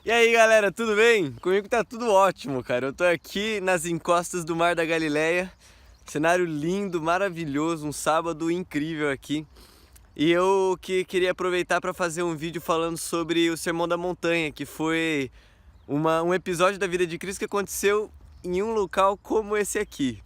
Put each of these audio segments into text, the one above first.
E aí galera, tudo bem? Comigo tá tudo ótimo, cara. Eu tô aqui nas encostas do Mar da Galileia. Cenário lindo, maravilhoso, um sábado incrível aqui. E eu queria aproveitar para fazer um vídeo falando sobre o Sermão da Montanha, que foi um episódio da vida de Cristo que aconteceu em um local como esse aqui.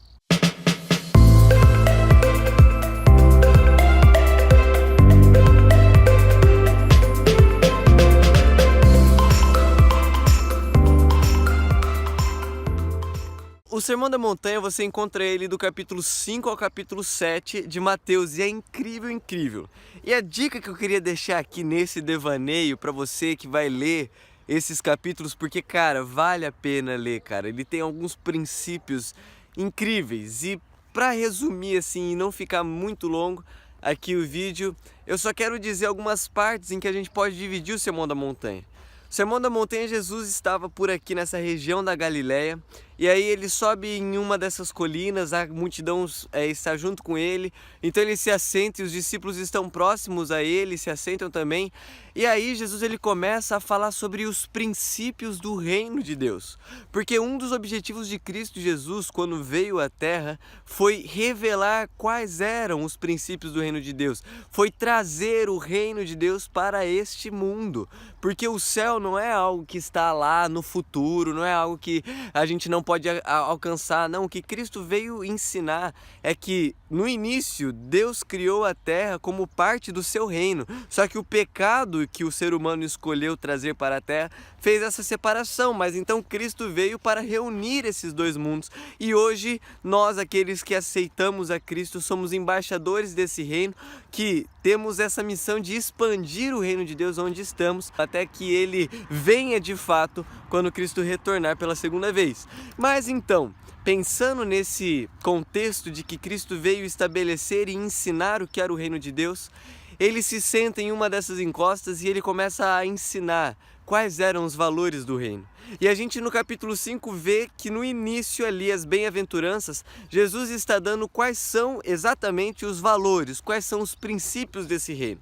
O Sermão da Montanha você encontra ele do capítulo 5 ao capítulo 7 de Mateus e é incrível, incrível. E a dica que eu queria deixar aqui nesse devaneio para você que vai ler esses capítulos, porque cara, vale a pena ler, cara. Ele tem alguns princípios incríveis e para resumir assim e não ficar muito longo aqui o vídeo, eu só quero dizer algumas partes em que a gente pode dividir o Sermão da Montanha. O Sermão da Montanha, Jesus estava por aqui nessa região da Galileia e aí ele sobe em uma dessas colinas, a multidão está junto com ele, então ele se assenta e os discípulos estão próximos a ele, se assentam também. E aí Jesus ele começa a falar sobre os princípios do reino de Deus, porque um dos objetivos de Cristo Jesus quando veio à Terra foi revelar quais eram os princípios do reino de Deus, foi trazer o reino de Deus para este mundo, porque o céu não é algo que está lá no futuro, não é algo que a gente não pode alcançar, não. O que Cristo veio ensinar é que no início Deus criou a terra como parte do seu reino, só que o pecado que o ser humano escolheu trazer para a terra fez essa separação, mas então Cristo veio para reunir esses dois mundos e hoje nós, aqueles que aceitamos a Cristo, somos embaixadores desse reino, que temos essa missão de expandir o reino de Deus onde estamos, até que ele venha de fato quando Cristo retornar pela segunda vez. Mas então, pensando nesse contexto de que Cristo veio estabelecer e ensinar o que era o reino de Deus, ele se senta em uma dessas encostas e ele começa a ensinar quais eram os valores do reino. E a gente no capítulo 5 vê que no início ali, as bem-aventuranças, Jesus está dando quais são exatamente os valores, quais são os princípios desse reino.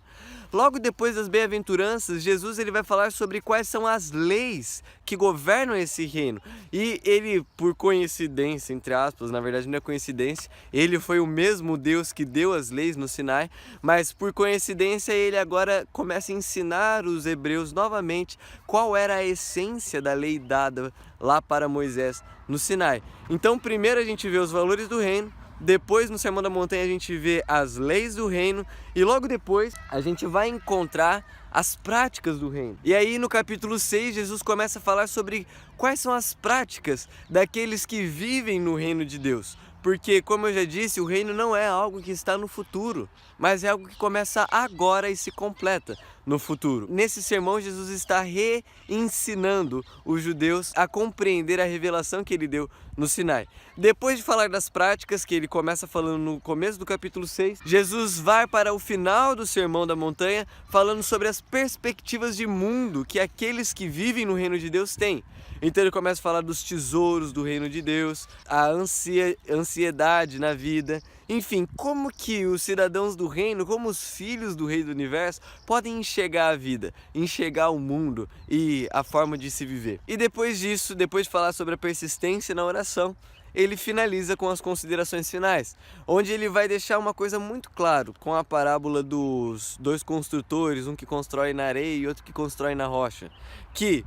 Logo depois das bem-aventuranças, Jesus ele vai falar sobre quais são as leis que governam esse reino. E ele, por coincidência, entre aspas, na verdade não é coincidência, ele foi o mesmo Deus que deu as leis no Sinai, mas por coincidência ele agora começa a ensinar os hebreus novamente qual era a essência da lei dada lá para Moisés no Sinai. Então primeiro a gente vê os valores do reino, depois no Sermão da Montanha a gente vê as leis do reino e logo depois a gente vai encontrar as práticas do reino. E aí no capítulo 6 Jesus começa a falar sobre quais são as práticas daqueles que vivem no reino de Deus. Porque, como eu já disse, o reino não é algo que está no futuro, mas é algo que começa agora e se completa no futuro. Nesse sermão, Jesus está reensinando os judeus a compreender a revelação que ele deu no Sinai. Depois de falar das práticas, que ele começa falando no começo do capítulo 6, Jesus vai para o final do Sermão da Montanha, falando sobre as perspectivas de mundo que aqueles que vivem no reino de Deus têm. Então ele começa a falar dos tesouros do reino de Deus, a ansiedade na vida, enfim, como que os cidadãos do reino, como os filhos do rei do universo podem enxergar a vida, enxergar o mundo e a forma de se viver. E depois disso, depois de falar sobre a persistência na oração, ele finaliza com as considerações finais, onde ele vai deixar uma coisa muito clara, com a parábola dos dois construtores, um que constrói na areia e outro que constrói na rocha, que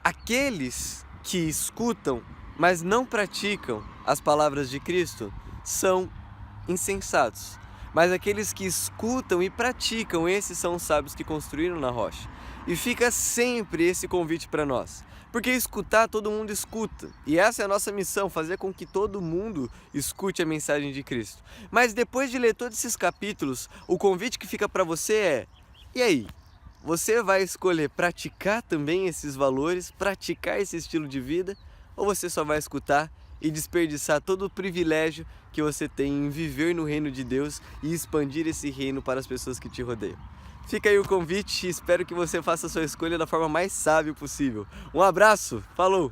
aqueles que escutam, mas não praticam as palavras de Cristo, são insensatos. Mas aqueles que escutam e praticam, esses são os sábios que construíram na rocha. E fica sempre esse convite para nós. Porque escutar, todo mundo escuta. E essa é a nossa missão, fazer com que todo mundo escute a mensagem de Cristo. Mas depois de ler todos esses capítulos, o convite que fica para você é: e aí? Você vai escolher praticar também esses valores, praticar esse estilo de vida, ou você só vai escutar e desperdiçar todo o privilégio que você tem em viver no reino de Deus e expandir esse reino para as pessoas que te rodeiam? Fica aí o convite e espero que você faça a sua escolha da forma mais sábia possível. Um abraço, falou!